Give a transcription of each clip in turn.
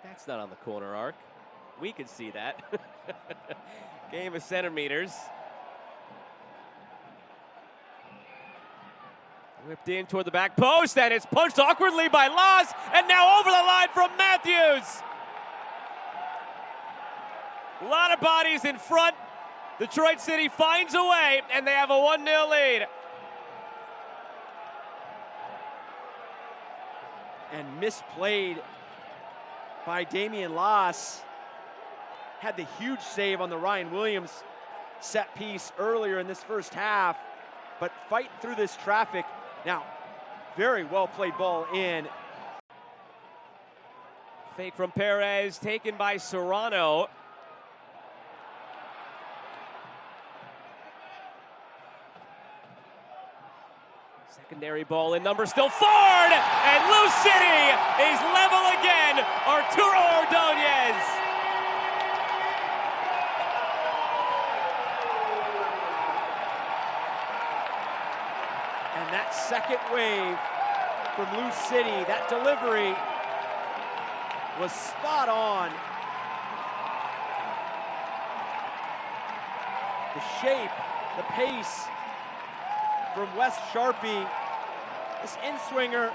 That's not on the corner arc. We can see that. Game of centimeters. Whipped in toward the back post, and it's punched awkwardly by Laws, and now over the line from Matthews. A lot of bodies in front. Detroit City finds a way, and they have a 1-0 lead. And misplayed by Damian Laws. Had the huge save on the Ryan Williams set piece earlier in this first half, but fight through this traffic. Now, very well played ball in. Fake from Perez, taken by Serrano. Secondary ball in, number still forward, and Lou City is level again. Arturo Ordonez. And that second wave from Lou City, that delivery was spot on. The shape, the pace from West Sharpie, this in-swinger,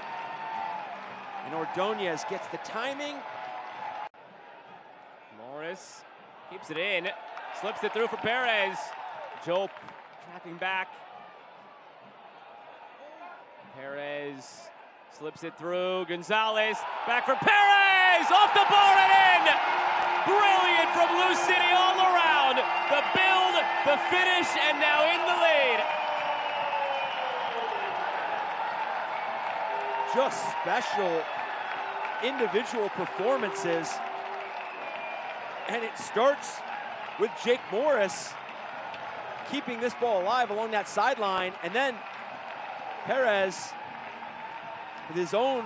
and Ordonez gets the timing. Morris keeps it in, slips it through for Perez. Jope tracking back. Perez slips it through, Gonzalez, back for Perez, off the bar and in! Brilliant from Lou City all around. The build, the finish, and now in the lead. Just special individual performances. And it starts with Jake Morris keeping this ball alive along that sideline, and then Perez with his own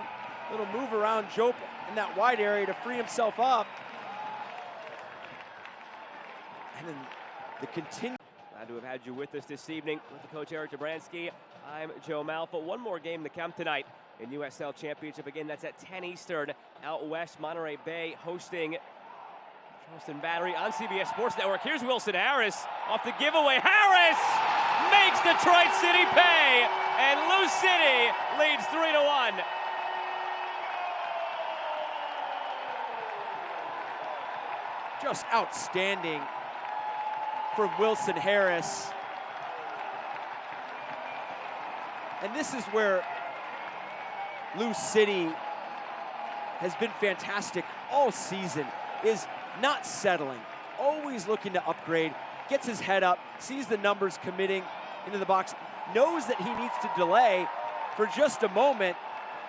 little move around Jope in that wide area to free himself up. And then the continue. Glad to have had you with us this evening with the coach Eric Dobransky. I'm Joe Malfa. One more game to come tonight in USL Championship. Again, that's at 10 Eastern out west. Monterey Bay hosting Charleston Battery on CBS Sports Network. Here's Wilson Harris off the giveaway. Harris makes Detroit City pay, and Lou City leads 3-1. Just outstanding from Wilson Harris. And this is where Lou City has been fantastic all season, is not settling, always looking to upgrade, gets his head up, sees the numbers committing into the box, knows that he needs to delay for just a moment,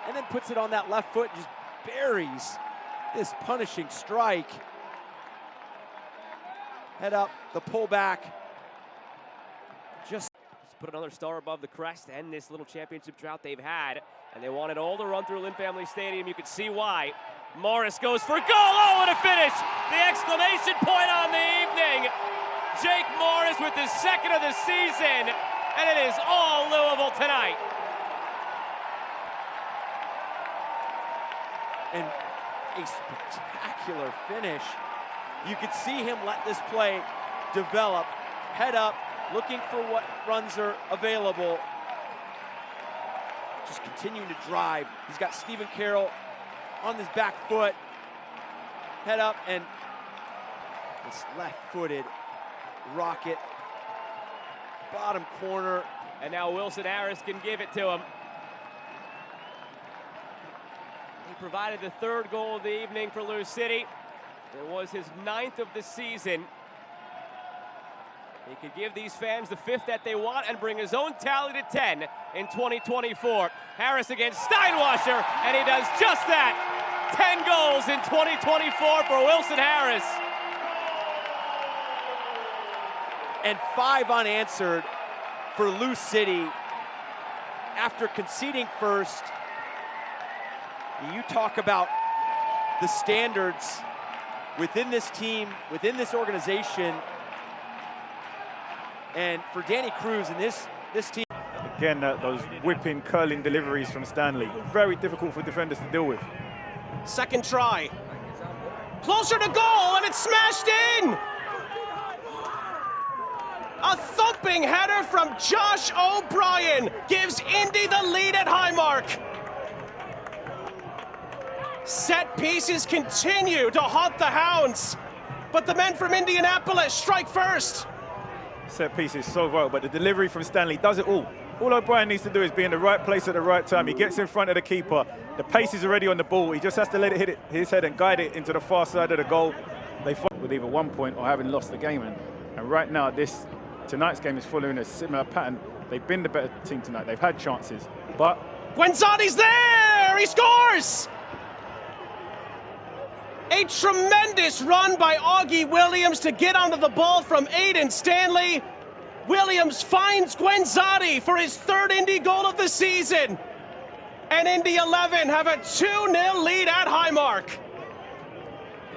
and then puts it on that left foot and just buries this punishing strike. Head up, the pullback. Just put another star above the crest and this little championship drought they've had, and they want it all to run through Lynn Family Stadium. You can see why. Morris goes for goal. Oh, what a finish! The exclamation point on the evening. Jake Morris with his second of the season, and it is all Louisville tonight. And a spectacular finish. You could see him let this play develop, head up, looking for what runs are available. Just continuing to drive. He's got Stephen Carroll on his back foot. Head up, and this left-footed rocket. Bottom corner. And now Wilson Harris can give it to him. He provided the third goal of the evening for Lou City. It was his 9th of the season. He could give these fans the 5th that they want and bring his own tally to 10 in 2024. Harris against Steinwasser, and he does just that. 10 goals in 2024 for Wilson Harris. And 5 unanswered for Lou City after conceding first. You talk about the standards within this team, within this organization, and for Danny Cruz and this team. Again, those whipping, curling deliveries from Stanley. Very difficult for defenders to deal with. Second try. closer to goal, and it's smashed in! A thumping header from Josh O'Brien gives Indy the lead at Highmark. Set pieces continue to haunt the Hounds, but the men from Indianapolis strike first. Set piece is so vital, but the delivery from Stanley does it all. All O'Brien needs to do is be in the right place at the right time. He gets in front of the keeper. The pace is already on the ball. He just has to let it hit his head and guide it into the far side of the goal. They fight with either 1 point or having lost the game. And right now, tonight's game is following a similar pattern. They've been the better team tonight. They've had chances, but... Guenzatti's there! He scores! A tremendous run by Augie Williams to get onto the ball from Aiden Stanley. Williams finds Guenzatti for his third Indy goal of the season. And Indy 11 have a 2-0 lead at Highmark.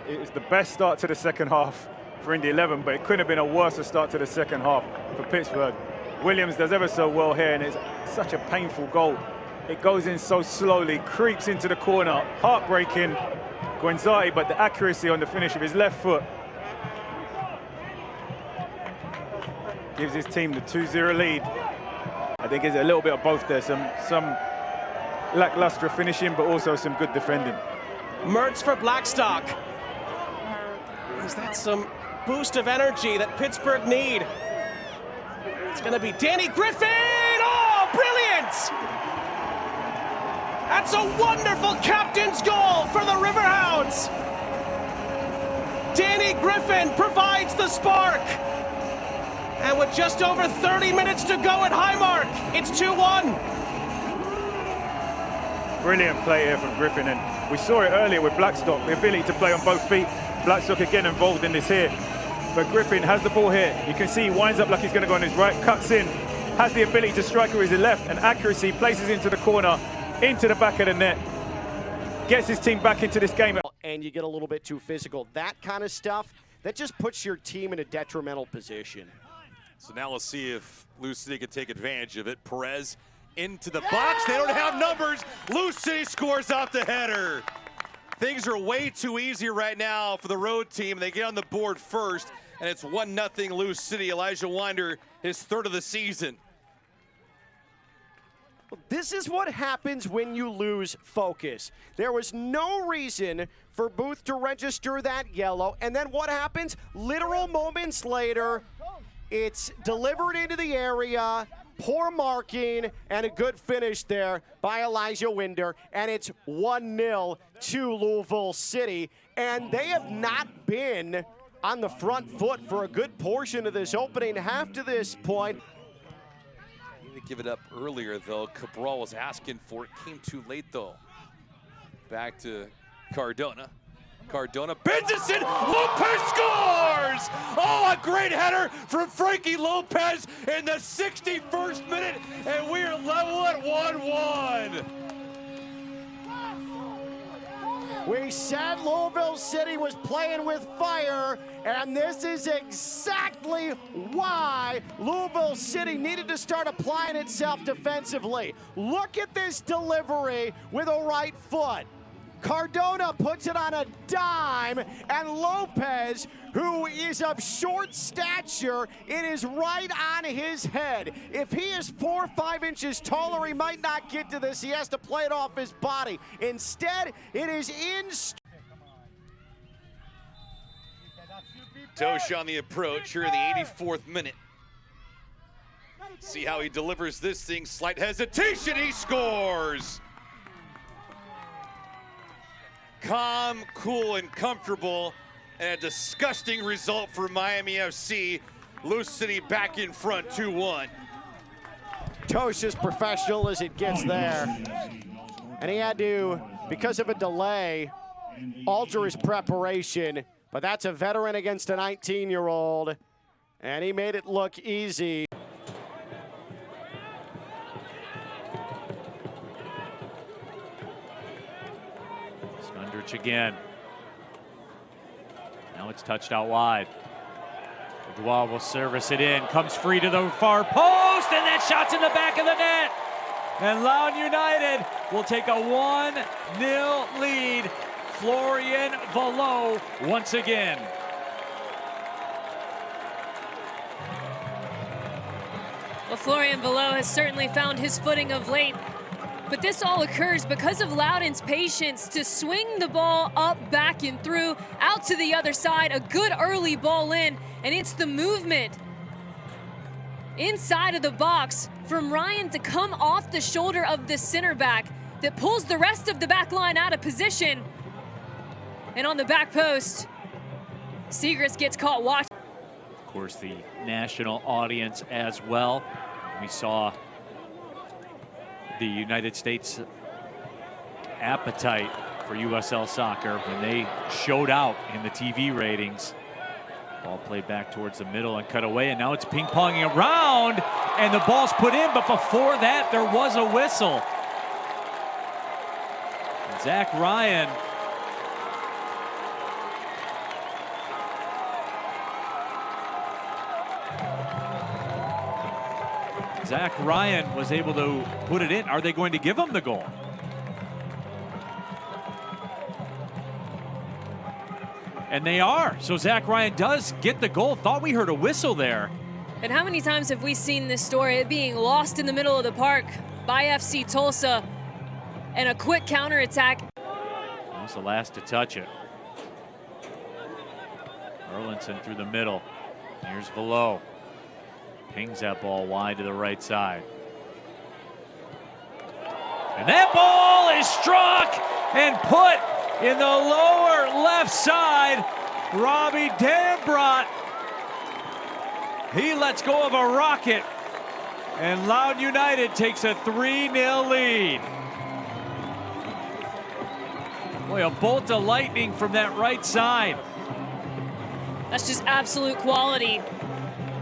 It was the best start to the second half for Indy 11, but it couldn't have been a worse start to the second half for Pittsburgh. Williams does ever so well here, and it's such a painful goal. It goes in so slowly, creeps into the corner, heartbreaking. Guenzatti, but the accuracy on the finish of his left foot gives his team the 2-0 lead. I think it's a little bit of both there, some lackluster finishing, but also some good defending. Mertz for Blackstock. Is that some boost of energy that Pittsburgh need? It's going to be Danny Griffin! Oh, brilliant! That's a wonderful captain's goal for the Riverhounds. Danny Griffin provides the spark. And with just over 30 minutes to go at Highmark, it's 2-1. Brilliant play here from Griffin, and we saw it earlier with Blackstock, the ability to play on both feet. Blackstock again involved in this here. But Griffin has the ball here. You can see he winds up like he's going to go on his right, cuts in, has the ability to strike with his left, and accuracy, places into the corner, into the back of the net, gets his team back into this game. And you get a little bit too physical. That kind of stuff, that just puts your team in a detrimental position. So now let's see if Lou City can take advantage of it. Perez into the box. They don't have numbers. Lou City scores off the header. Things are way too easy right now for the road team. They get on the board first, and it's 1-0 Lou City. Elijah Wynder, his third of the season. This is what happens when you lose focus. There was no reason for Booth to register that yellow, and then what happens? Literal moments later, it's delivered into the area, poor marking, and a good finish there by Elijah Wynder, and it's 1-0 to Louisville City, and they have not been on the front foot for a good portion of this opening half to this point. To give it up earlier, though. Cabral was asking for it. Came too late, though. Back to Cardona. Cardona bends it in. López scores! Oh, a great header from Frankie López in the 61st minute, and we're level at 1-1. We said Louisville City was playing with fire, and this is exactly why Louisville City needed to start applying itself defensively. Look at this delivery with a right foot. Cardona puts it on a dime, and López, who is of short stature, it is right on his head. If he is 4 or 5 inches taller, he might not get to this. He has to play it off his body. Instead, it is in. Totsch on the approach here in the 84th minute. See how he delivers this thing. Slight hesitation, he scores! Calm, cool, and comfortable, and a disgusting result for Miami FC. Lou City back in front, 2-1. Totsch is professional as it gets there. And he had to, because of a delay, alter his preparation. But that's a veteran against a 19-year-old, and he made it look easy. Again. Now it's touched out wide. Doyle will service it in, comes free to the far post, and that shot's in the back of the net. And Loudon United will take a 1-0 lead Florian Valot once again. Well, Florian Valot has certainly found his footing of late, but this all occurs because of Loudon's patience to swing the ball up, back, and through, out to the other side, a good early ball in, and it's the movement inside of the box from Ryan to come off the shoulder of the center back that pulls the rest of the back line out of position. And on the back post, Segrist gets caught watching. Of course, the national audience as well. We saw the United States appetite for USL soccer when they showed out in the TV ratings. Ball played back towards the middle and cut away, and now it's ping-ponging around, and the ball's put in, but before that, there was a whistle. And Zach Ryan was able to put it in. Are they going to give him the goal? And they are. So Zach Ryan does get the goal. Thought we heard a whistle there. And how many times have we seen this story, it being lost in the middle of the park by FC Tulsa, and a quick counterattack. That was the last to touch it. Erlinson through the middle. Here's Valot. Pings that ball wide to the right side. And that ball is struck and put in the lower left side. Robby Dambrot. He lets go of a rocket, and Loudoun United takes a 3-0 lead. Boy, a bolt of lightning from that right side. That's just absolute quality.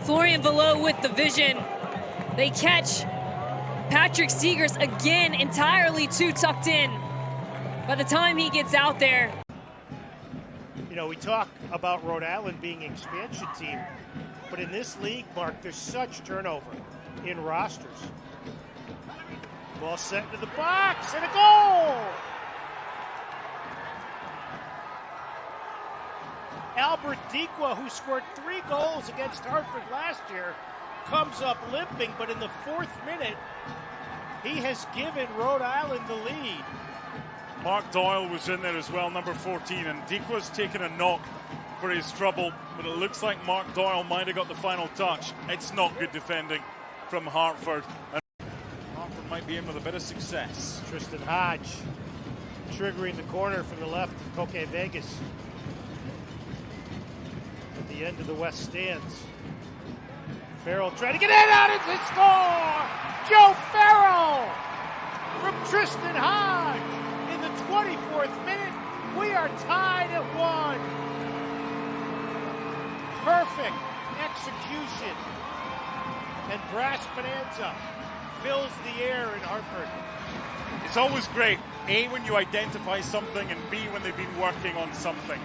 Florian Valot with the vision. They catch Patrick Segrist again, entirely too tucked in. By the time he gets out there. You know, we talk about Rhode Island being an expansion team, but in this league, Mark, there's such turnover in rosters. Ball set into the box, and a goal! Albert Diqua, who scored 3 goals against Hartford last year, comes up limping, but in the 4th minute, he has given Rhode Island the lead. Mark Doyle was in there as well, number 14, and Diqua's taken a knock for his trouble, but it looks like Mark Doyle might have got the final touch. It's not good defending from Hartford. And Hartford might be in with a bit of success. Tristan Hodge triggering the corner from the left of Coque Vegas. At the end of the west stands. Farrell trying to get in on it and score! Joe Farrell from Tristan Hodge in the 24th minute. We are tied at 1. Perfect execution. And Brass Bonanza fills the air in Hartford. It's always great, A, when you identify something, and B, when they've been working on something.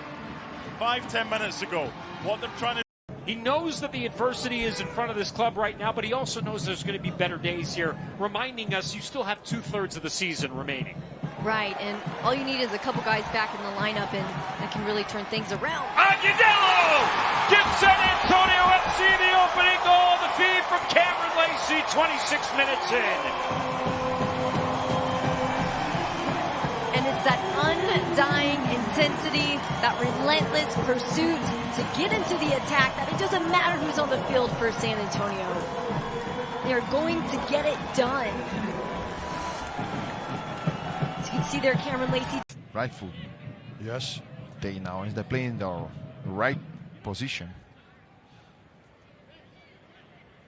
5-10 minutes ago, what they're trying to He knows that the adversity is in front of this club right now, but he also knows there's going to be better days here, reminding us you still have 2/3 of the season remaining. Right, and all you need is a couple guys back in the lineup, and that can really turn things around. Agudelo gives San Antonio FC the opening goal. The feed from Cameron Lacey, 26 minutes in. And it's that undying intensity, that relentless pursuit to get into the attack, that it doesn't matter who's on the field for San Antonio. They're going to get it done. As you can see there, Cameron Lacey. Right foot. Yes. They now is playing the right position.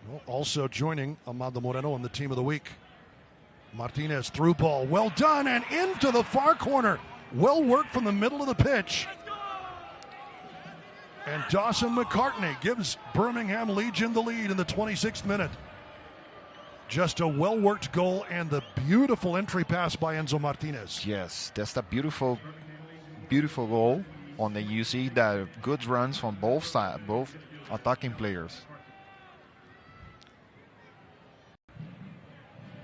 Well, also joining Amando Moreno on the team of the week. Martinez through ball, well done, and into the far corner. Well worked from the middle of the pitch. And Dawson McCartney gives Birmingham Legion the lead in the 26th minute. Just a well-worked goal and the beautiful entry pass by Enzo Martinez. Yes, that's a beautiful, beautiful goal. On the you see that good runs from both sides, both attacking players.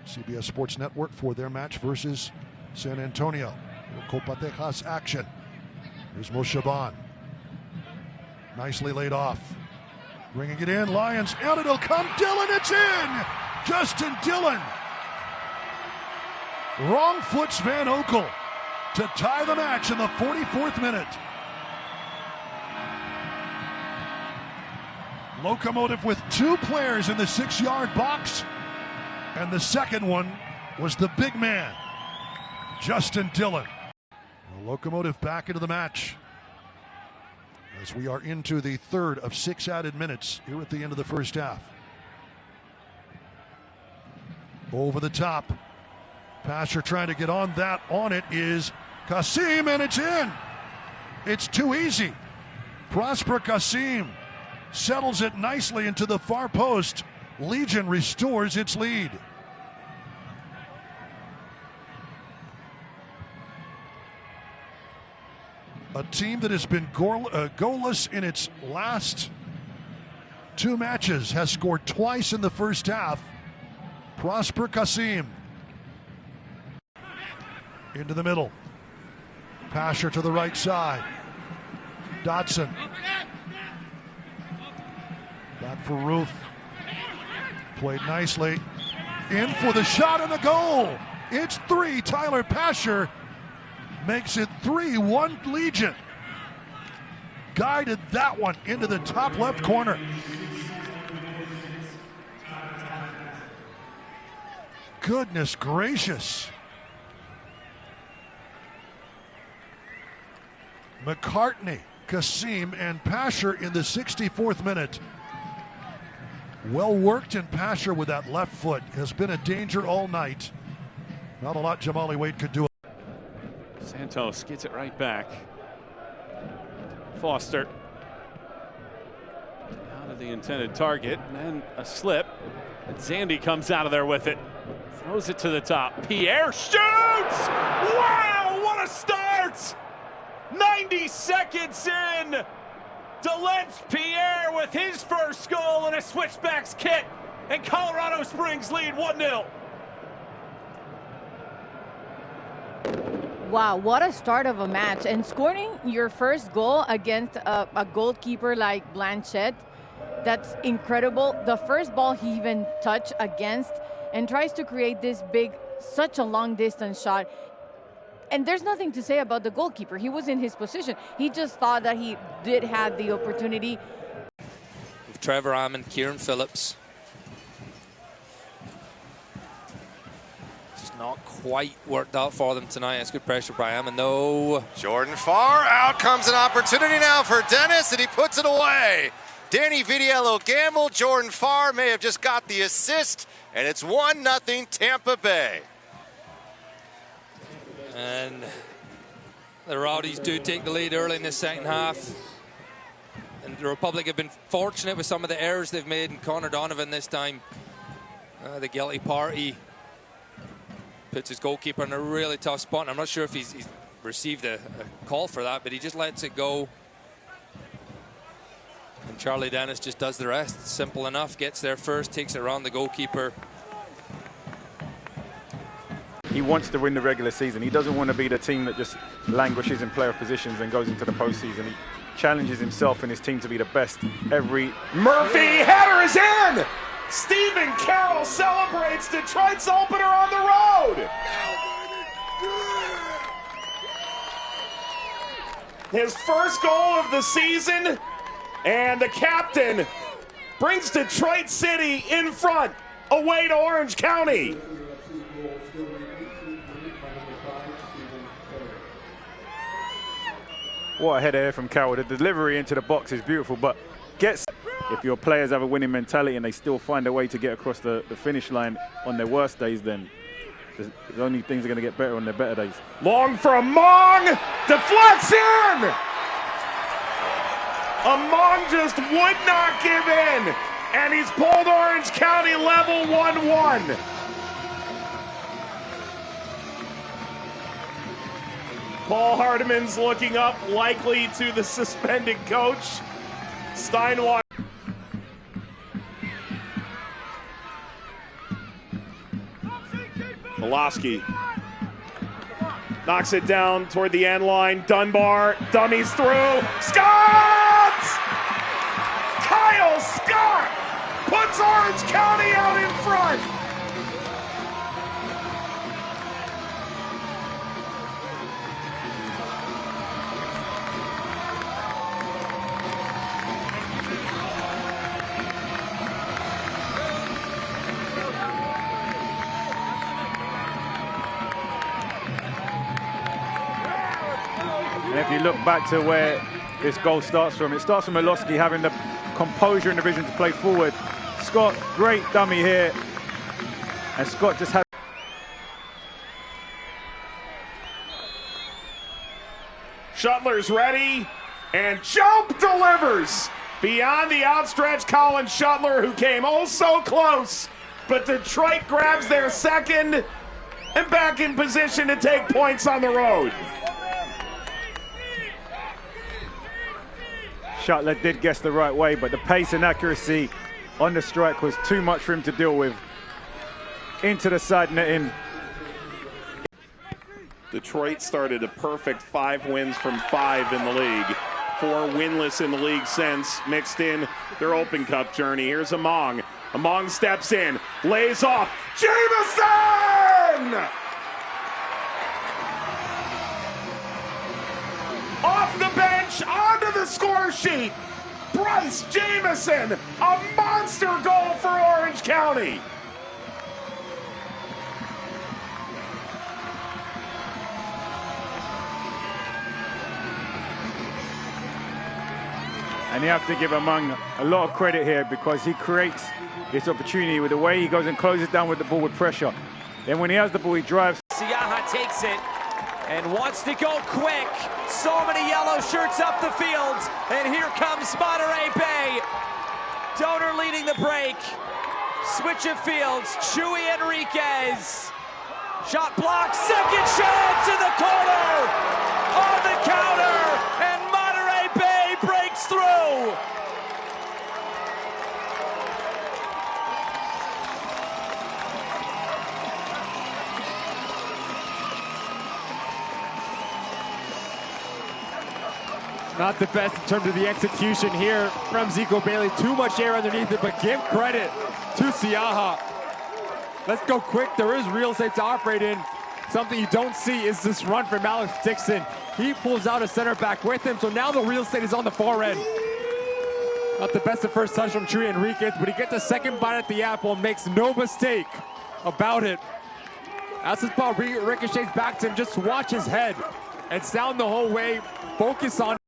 CBS Sports Network for their match versus San Antonio. Copa Tejas action. Here's Moshaban. Nicely laid off. Bringing it in, Lions, and it'll come. Dhillon, it's in! Justin Dhillon. Wrong foot's Van Oekel to tie the match in the 44th minute. Locomotive with 2 players in the 6-yard box, and the second one was the big man, Justin Dhillon. The Locomotive back into the match as we are into the 3rd of 6 added minutes here at the end of the first half. Over the top. Pasher trying to get on that. On it is Kasim, and it's in. It's too easy. Prosper Kasim settles it nicely into the far post. Legion restores its lead. A team that has been goalless in its last 2 matches has scored twice in the first half. Prosper Kasim. Into the middle. Pasher to the right side. Dawson. Back for Ruth. Played nicely. In for the shot and the goal. It's 3. Tyler Pasher makes it 3-1 Legion. Guided that one into the top left corner. Goodness gracious. McCartney, Kasim, and Pasher in the 64th minute. Well worked in Pasher with that left foot. Has been a danger all night. Not a lot Jamali Wade could do. Santos gets it right back. Foster. Out of the intended target, and then a slip. And Zandy comes out of there with it. Throws it to the top. Pierre shoots! Wow, what a start! 90 seconds in. Delentz Pierre with his first goal in a switchbacks kit. And Colorado Springs lead 1-0. Wow, what a start of a match. And scoring your first goal against a goalkeeper like Blanchett, that's incredible. The first ball he even touched against and tries to create this big, such a long distance shot. And there's nothing to say about the goalkeeper. He was in his position. He just thought that he did have the opportunity. With Trevor Ammon, Kieran Phillips. Just not quite worked out for them tonight. That's good pressure by Ammon, though. Jordan Farr, out comes an opportunity now for Dennis, and he puts it away. Danny Vitiello gambled. Jordan Farr may have just got the assist, and it's 1-0 Tampa Bay. And the Rowdies do take the lead early in the second half. And the Republic have been fortunate with some of the errors they've made. And Connor Donovan this time, the guilty party, puts his goalkeeper in a really tough spot. And I'm not sure if he's received a call for that, but he just lets it go. And Charlie Dennis just does the rest. Simple enough, gets there first, takes it around the goalkeeper. He wants to win the regular season. He doesn't want to be the team that just languishes in playoff positions and goes into the postseason. He challenges himself and his team to be the best every... Murphy, header is in! Stephen Carroll celebrates Detroit's opener on the road! His first goal of the season, and the captain brings Detroit City in front, away to Orange County. What a header here from Carroll. The delivery into the box is beautiful, but if your players have a winning mentality and they still find a way to get across the finish line on their worst days, then the only things are going to get better on their better days. Long for Amang, deflects in! Amang just would not give in, and he's pulled Orange County level 1-1. Paul Hardiman's looking up, likely to the suspended coach. Steinwater. Malosky. Knocks it down toward the end line. Dunbar dummies through. Scott! Kyle Scott puts Orange County out in front. And if you look back to where this goal starts from, it starts from Milosky having the composure and the vision to play forward. Scott, great dummy here. And Scott just had... Shuttler's ready, and jump delivers beyond the outstretched Colin Shuttler, who came oh so close. But Detroit grabs their second and back in position to take points on the road. Shuttler did guess the right way, but the pace and accuracy on the strike was too much for him to deal with. Into the side netting. Detroit started a perfect 5 wins from 5 in the league. 4 winless in the league since, mixed in their Open Cup journey. Here's Amang. Amang steps in, lays off. Jameson! Off the bench, onto the score sheet. Bryce Jameson, a monster goal for Orange County. And you have to give Amang a lot of credit here because he creates this opportunity with the way he goes and closes down with the ball with pressure. Then when he has the ball, he drives. Siaha takes it and wants to go quick. So many yellow shirts up the field. And here comes Monterey Bay. Donor leading the break. Switch of fields. Chuy Enriquez. Shot blocked. Second shot to the corner. On the counter. And Monterey Bay breaks through. Not the best in terms of the execution here from Zico Bailey. Too much air underneath it, but give credit to Siaha. Let's go quick. There is real estate to operate in. Something you don't see is this run from Alex Dixon. He pulls out a center back with him, so now the real estate is on the far end. Not the best at first touch from Chuy Enriquez, but he gets a second bite at the apple and makes no mistake about it. As this ball ricochets back to him, just watch his head and sound the whole way. Focus on